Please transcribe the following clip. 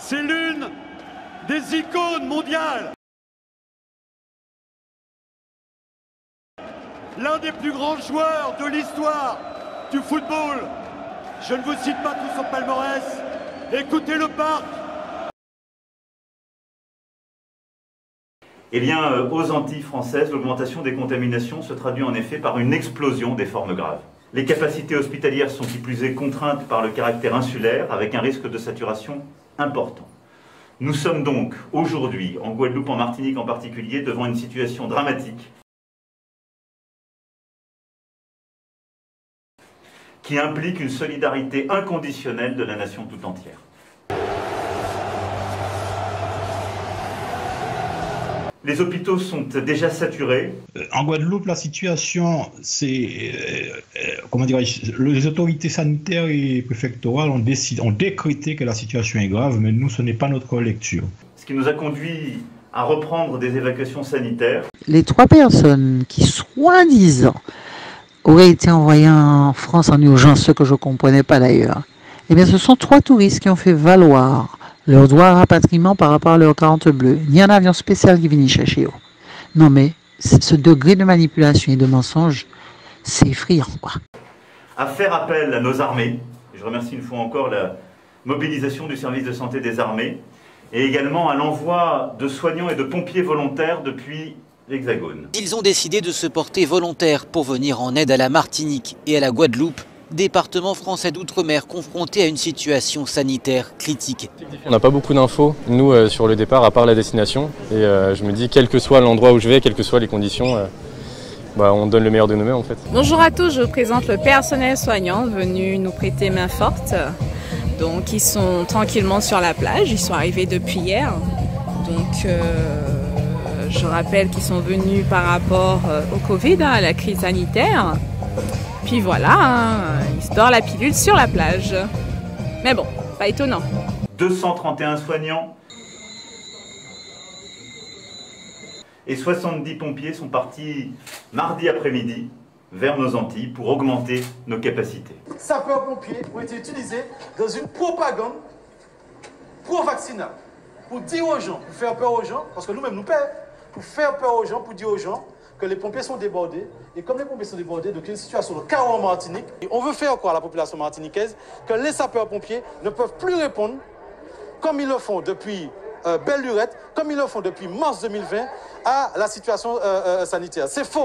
C'est l'une des icônes mondiales. L'un des plus grands joueurs de l'histoire du football. Je ne vous cite pas tout son palmarès. Écoutez le parc. Eh bien, aux Antilles françaises, l'augmentation des contaminations se traduit en effet par une explosion des formes graves. Les capacités hospitalières sont qui plus est contraintes par le caractère insulaire, avec un risque de saturation important. Nous sommes donc aujourd'hui, en Guadeloupe, en Martinique en particulier, devant une situation dramatique qui implique une solidarité inconditionnelle de la nation tout entière. Les hôpitaux sont déjà saturés. En Guadeloupe, la situation, c'est, les autorités sanitaires et préfectorales ont décrété que la situation est grave, mais nous, ce n'est pas notre lecture. Ce qui nous a conduit à reprendre des évacuations sanitaires. Les 3 personnes qui, soi-disant, auraient été envoyées en France en urgence, ce que je ne comprenais pas d'ailleurs, eh bien, ce sont 3 touristes qui ont fait valoir leur droit à rapatriement par rapport à leur carte bleue. Il y a un avion spécial qui vient chercher eux. Non mais, ce degré de manipulation et de mensonge, c'est effrayant, quoi. À faire appel à nos armées, je remercie une fois encore la mobilisation du service de santé des armées, et également à l'envoi de soignants et de pompiers volontaires depuis l'Hexagone. Ils ont décidé de se porter volontaires pour venir en aide à la Martinique et à la Guadeloupe, département français d'outre-mer confronté à une situation sanitaire critique. On n'a pas beaucoup d'infos, nous, sur le départ, à part la destination. Et je me dis, quel que soit l'endroit où je vais, quelles que soient les conditions, on donne le meilleur de nous-mêmes en fait. Bonjour à tous, je vous présente le personnel soignant venu nous prêter main forte. Donc ils sont tranquillement sur la plage, ils sont arrivés depuis hier. Donc je rappelle qu'ils sont venus par rapport au Covid, à la crise sanitaire. Puis voilà, ils se dorent la pilule sur la plage. Mais bon, pas étonnant. 231 soignants et 70 pompiers sont partis mardi après-midi vers nos Antilles pour augmenter nos capacités. Sapeurs-pompiers ont été utilisés dans une propagande pro-vaccinale pour dire aux gens, pour faire peur aux gens, parce que nous-mêmes nous payons, pour faire peur aux gens, pour dire aux gens que les pompiers sont débordés. Et comme les pompiers sont débordés, donc il y a une situation de chaos en Martinique. Et on veut faire quoi à la population martiniquaise? Que les sapeurs-pompiers ne peuvent plus répondre comme ils le font depuis belle lurette, comme ils le font depuis mars 2020 à la situation sanitaire. C'est faux.